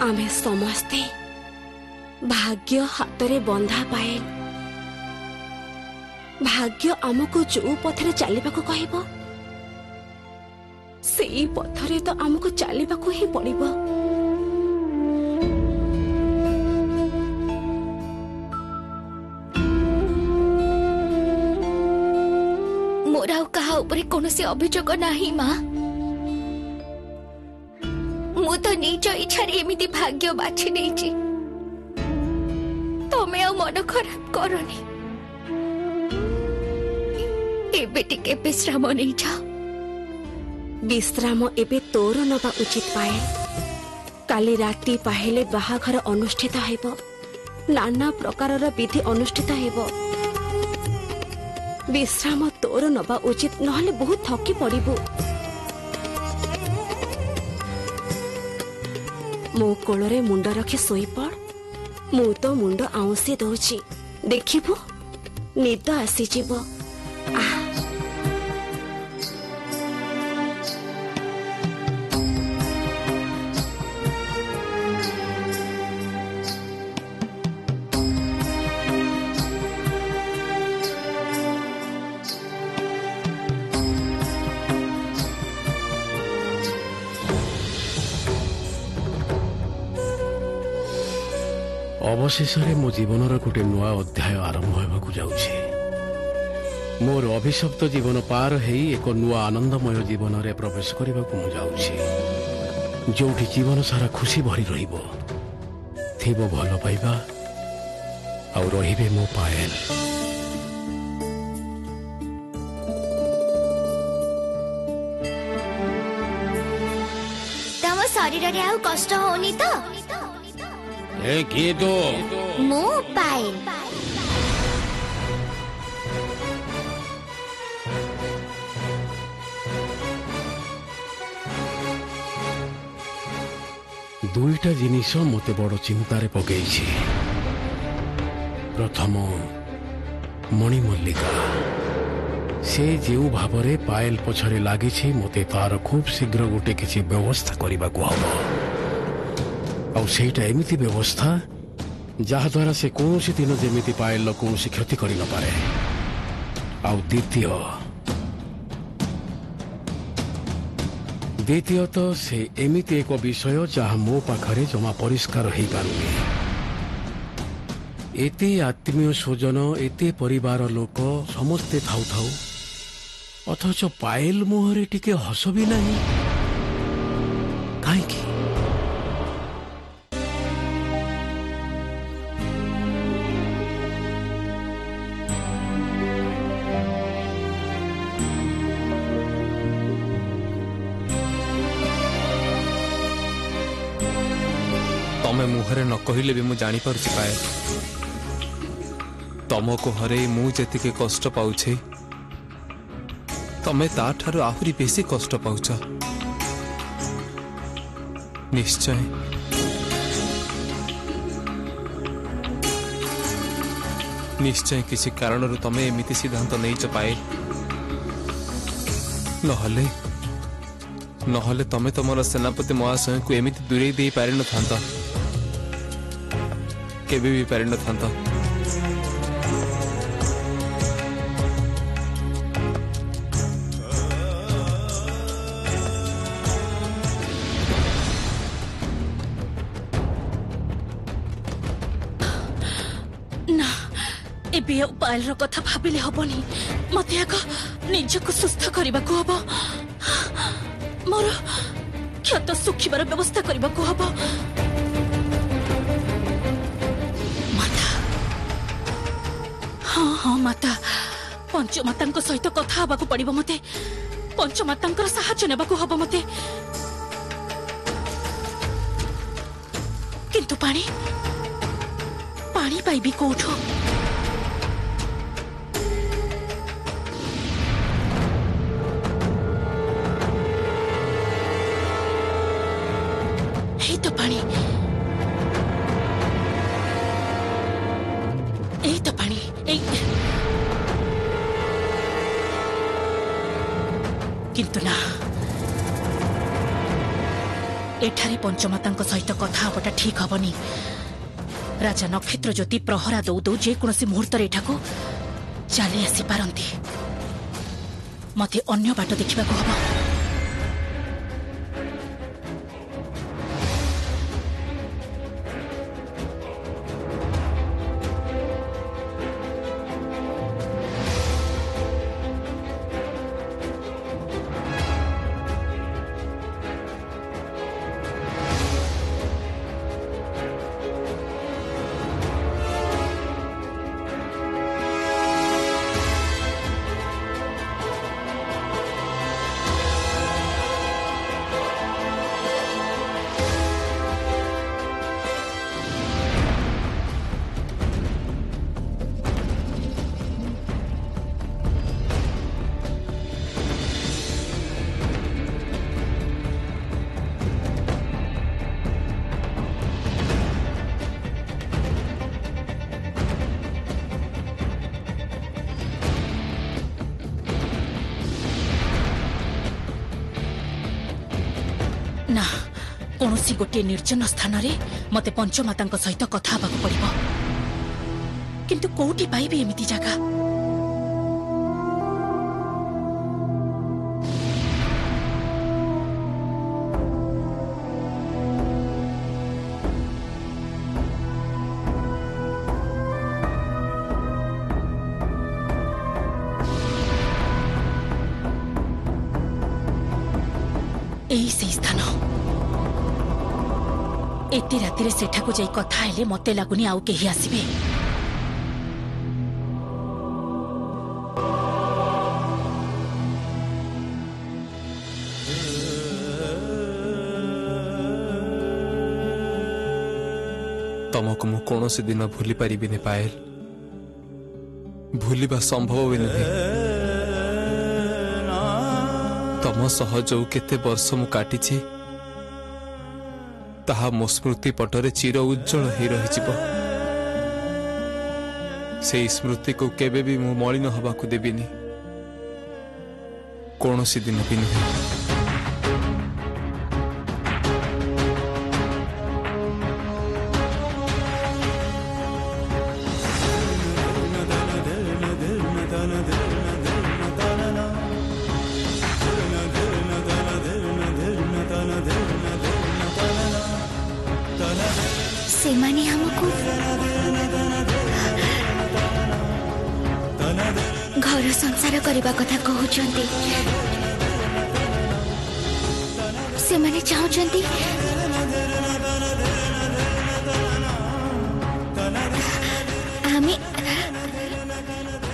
आमे समस्ते भाग्य हातरे बंधा पाए भाग्य आमको जो पथरे चलवाक कहब से पथरे तो आमको चलवाक ही पड़िबो। मोर आउ कहा उपरे कोनोसी अभियोग नाही मां। मु तो निज इच्छा एमिति भाग्य बाछि देछि। तमे आ मन खराब करनी। एबे टिके विश्राम नहीं जाओ। विश्राम एबे तोर नबा उचित पाए। काली राति पाहेले बाहाघर अनुष्ठित हेबो। नाना प्रकारर विधि अनुष्ठित हेबो। विश्राम तोर नबा उचित नहले बहुत थकी पड़िबो। मो कोलरे मुंड रखी सोई पड़। मु तो मुंड आउसी दउची देखिबो निद आसी जीवो। अवशेष मो जीवन गोटे नुआ अध्याय आरंभ होगा जाऊे। मोर अभिशप्त जीवन पार हो एक नुआ आनंदमय जीवन में प्रवेश करने को जाऊे। जो जीवन सारा खुशी भरी रहिबो भल पाइबा आ रहिबे मो पायल। तम शरीर रे आउ कष्ट होनी तो मो पायल। दुईटा जिनिस मते बड़ चिंतार पकई। प्रथम मणिमल्लिका से जो भाव पायल पछरे लगी मते तार खूब शीघ्र गोटे किसी व्यवस्था करने को हम आईटा एमती व्यवस्था जहा द्वारा से कौन दिन जमी पायल कौन क्षति कर न पारे। द्वितीयत से एमती एक विषय जहा मो पाखरे जमा परिष्कार हो पारुनी। एते आत्मीय स्वजन एते परिवार लोक समस्ते थाउ थाउ अथच पायल मुहरे टिके हस भी नहीं कहीं। तमे मुहरे न कहले भी मु जानी पारुछि पायल तमको हरे मु जेतिके कष्ट पाउछि तमे ता ठारु आहुरी बेसी कष्ट पाउछ। निश्चय निश्चय किसी कारण तमे एमिति सिद्धांत नहीं पाए नहले नहले तमे तमर सेनापति महाशय को एमिति दूरे दे पारि न थांता केबे भी पारि न थांता। पायल कथा भाविले हबनी। मते आग निजको सुस्थ करने को हब। मोर क्षत सुखिबार व्यवस्था करने को हब। माता हाँ हाँ माता पंचमाता सहित कथा हवा को पड़िबो। मते पंचमाता साहाय्य नेबा को हब। मते किंतु पानी पानी पाइबी कोठो? तो पानी तो पानी किंतु ना एठारे पंचमाता सहित कथा हबटा ठीक हबनी। राजा नक्षत्र ज्योति प्रहरा दौ दौ जेकोसी मुहूर्त एठाकू चली आसी पारती। मते अन्य बाट देखा हब। ना कौनसी गोटे निर्जन स्थान रे मते पंचमाता सहित कथा हबाक पड़िबो। किंतु कोठी पाइबे एमिति जगह? एई से स्थान एते राति सेठाको जाई कथा हेले मते लागुनी आउ केही आसीबे। तमको मु कौनसी दिन भूली पारिबिनि पायल। भूलिबा संभव भी नहीं। तम सह जो केते वर्ष मु काटिछि ताहा मो स्मृति पटरे चिर उज्जवल ही रहिजिब। से स्मृति को केबे भी मु मलिन हबाकू देबिनी। कौनसी दिन भी नहीं। सेमाने हमको घर संसार करबा कथा कहउचंती। सेमाने चाहउचंती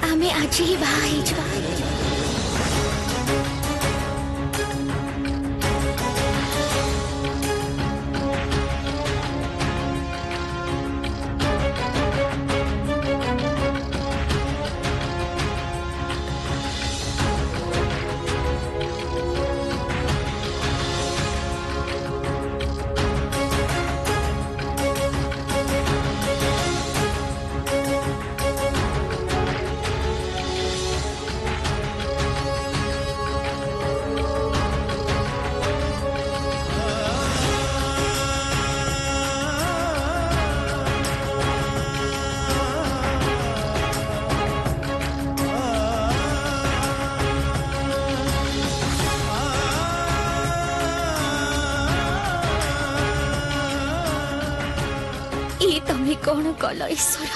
आमे आज ही बाहा हेजबा। तमें कौन कल ईश्वर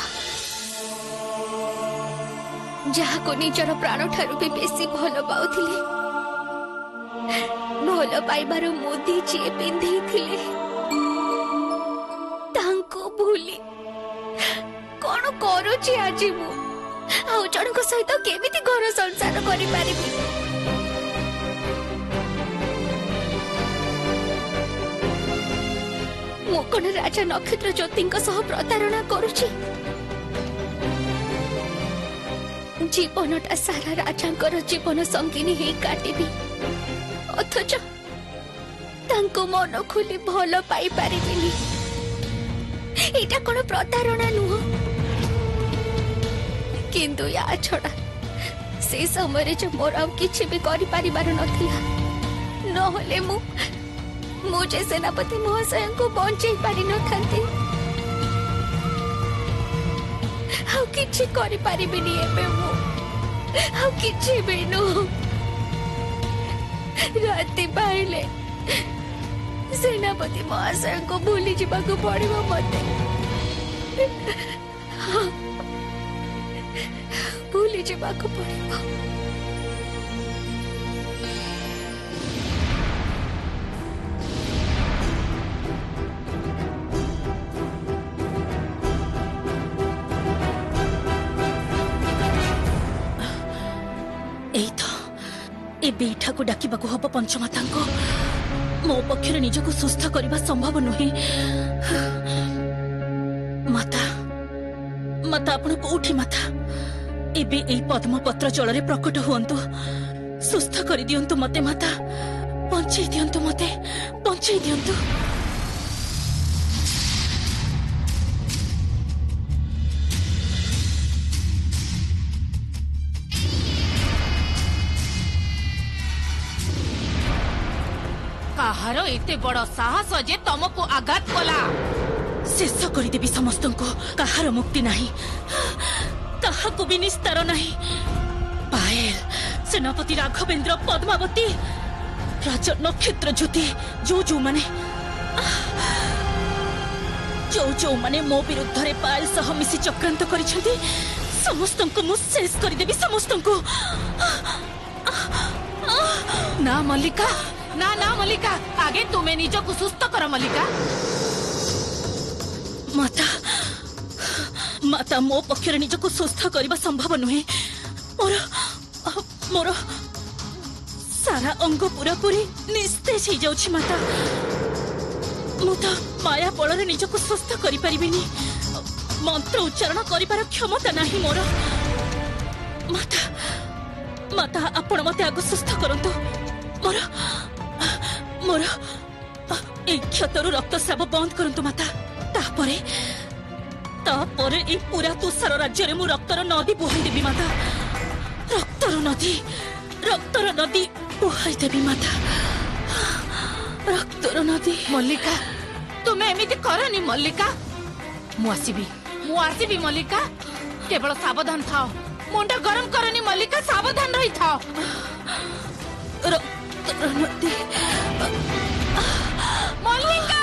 जहा को निजर प्राण ठारू भी बेसी भल पाउथिले भल पाइबार मोदी जी पिंधे थिले तांको भूली कौन करूची आज मु आ जणक सहित केमिति घर संसार करि पारिबी। मु कोन राजा नक्षत्र ज्योतिंक सह प्रतारणा करूची? जीवनटा सारा राजांकर जीवन संगिनी हे काटिबी अथच तांको मन खुली भल पाई पारिबिनी। एटा कोन प्रतारणा नुह? किंतु या छड़ा से समय जो मोर आ किछि भी करि पारिबार नथिला। नहले मुझे सेनापति महाशय को बंचई पारि न थांती हाउ किछि करि पारिबिनी एबे मु हाउ किछि बेनु राति पाइले सेनापति महाशय को भूली जीवाकू पड़िबो मते भूली जीवाकू पड़िबो बेठा को डाकिबा को हब पंचमाता मो पक्षर निजको सुस्थ करने संभव नुहे माता माता आपण कोठी माता एबे एई पद्मपत्र जल प्रकट हुंतु सुस्थ कर दियंतु मते माता बंचई दियंतु मते बंचई दियंतु कहार एते बड़ साहस जे तुमको आघात कला शेष करदेवी समस्त को कहार मुक्ति नहीं कहा को भी निस्तार नहीं पायल सेनापति राघवेंद्र पद्मावती राजा नक्षत्र ज्योति जो माने मो विरुद्ध रे पायल सह मिसी चक्रांत करिसेंती समस्त को मु शेष करदेवी समस्त को ना मल्लिका ना ना मल्लिका आगे तुम्हें निजो को सुस्थ कर मल्लिका माता माता मो पक्षर निजो को सुस्थ करबा संभव नुहे मोर मोर सारा अंग पूरा पूरी निस्तेज हो जाउछि माता मु तो माया बल निजो को सुस्थ करि परिबिनी मंत्र उच्चारण करिबार क्षमता नाही मोर माता माता आपण मते आगु सुस्थ करंतु मोर मोर ए क्षतरु रक्तस्राव बंद करंतु माता तापरे तापरे ए पूरा तुषार राज्य रे मु रक्तर नदी बुहाई देबी माता रक्तर नदी बुहाई देबी माता रक्तर नदी मल्लिका तुम्हें एमिति करनी मल्लिका मु आसीबी मल्लिका केवल सावधान थाओ मुंड गरम करनी मल्लिका सावधान रही थाओ रक्तर नदी मल्लिका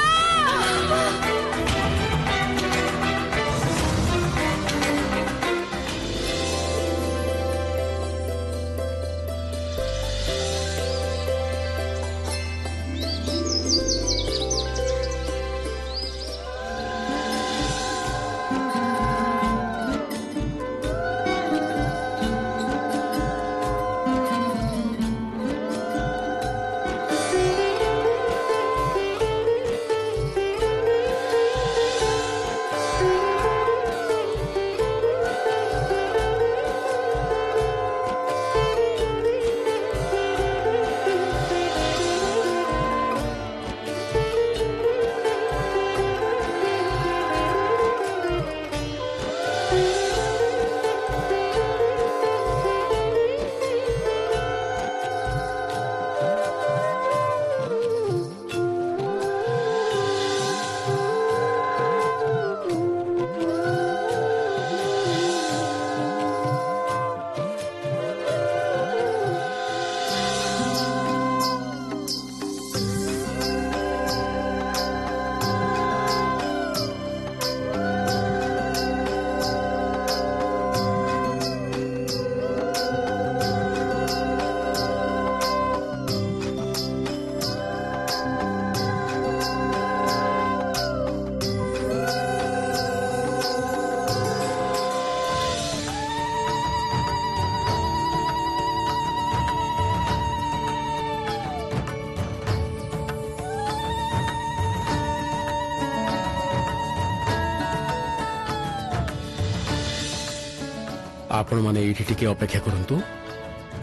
आपण माने एठी टिके अपेक्षा करंतु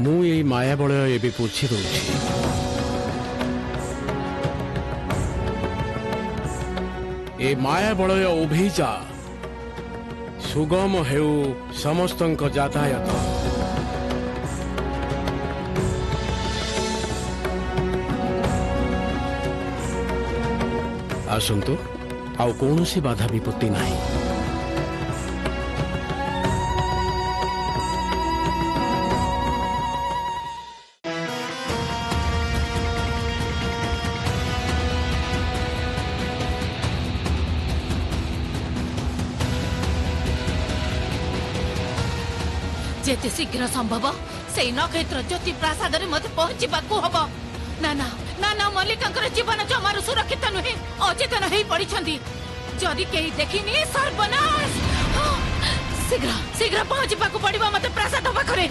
मु एई माया बळ एबे पोछि दउछि ए माया बळ उभीजा सुगम हेउ समस्तंक यातायात आसंतु आउ कौन सी बाधा विपत्ति नहीं। जेते शीघ्र संभव से नक्षत्र ज्योति प्रासाद में मत पहुंचवा हम। ना ना ना ना मल्लिका जीवन जमार सुरक्षित नुहे, अचेतन हो पड़ी। जदि कहीं देखिनी सर्वनाश। शीघ्र शीघ्र पहुंचवा पड़ा मत प्रासाद पाखरे।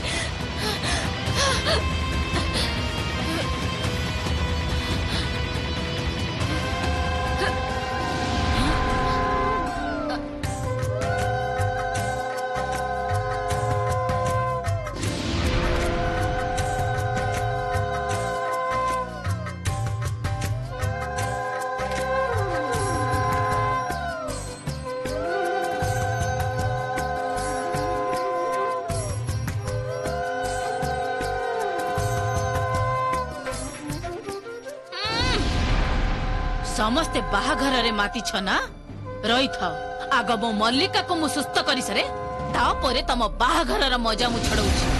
समस्ते बाहाघर रे माती छना रही था। आग मो मल्लिका को मु सुस्थ करी सरे तापरे तम बाहाघर रा मजा मु छड़ौछि।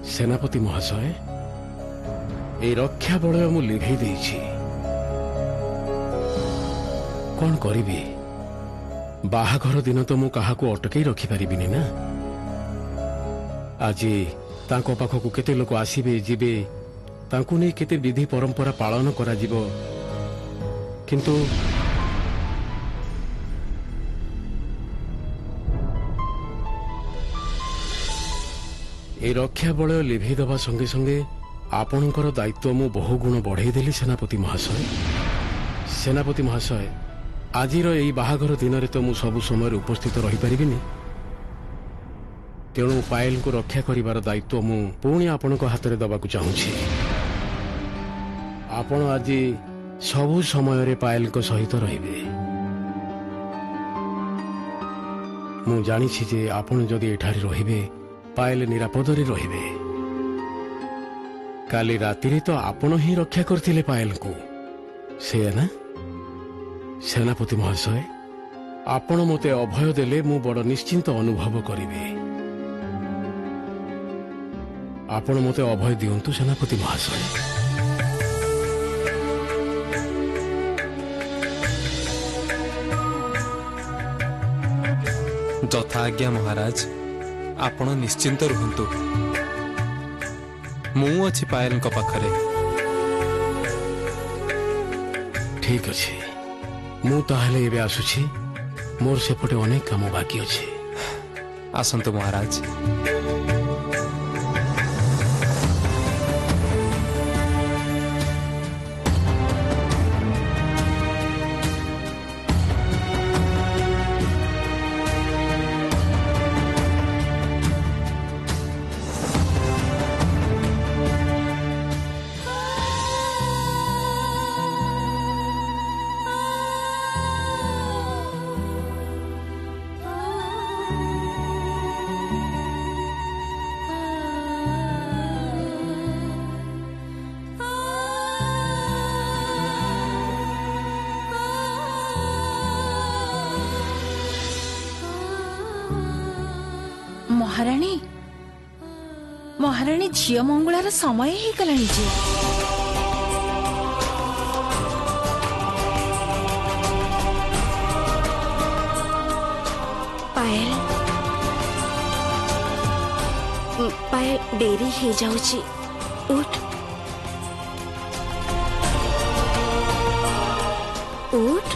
सेनापति महाशय ए रक्षा बलय मु लिभे देछि। कौन करिबी? बाहाघर दिन तो मु काहाकू अटकई रखि परिबिनी ना। आज तांको पाखकू केते लोक आसीबे जिबे, तांकू नै केते विधि परंपरा पालन करा जिवो, किंतु ए रक्षा बलय लिभे दबा संगे संगे आपणकर दायित्व मु बहु गुण बढ़ाई देली। सेनापति महाशय सेनापति महाशय आजिर एई बाहाघर दिन रे तो मु सबु समय उपस्थित रही परिबिनी, तेणु पायल को रक्षा करिवार दायित्व मु पुणी आपणक हाथ रे दबाकू चाहूछि। आपण आज सबु समय रे पायल को सहित रहिबे। मु जानिछि जे आपण जदि एठारे रहिबे पायल निरापद रे रहिबे। काली राति रे तो आपण ही रक्षा करथिले पायल को, से ना? सेनापति महाशय आपण मते अभय देले मु बड़ निश्चिंत अनुभव करिबे। आपण मते अभय दियंतु सेनापति महाशय। जथा आज्ञा महाराज, आपण निश्चिंत रुहंतु। मु अछि पायल को पाखरे। ठीक अछि, मु ताहले एबे आसुछि। मोर सेपटे अनेक काम बाकी अछि। आसंतु महाराज। महाराणी महाराणी झियो मंगलार समय ही गलानी जे पायल पायल डेरी हे जाउची उठ उठ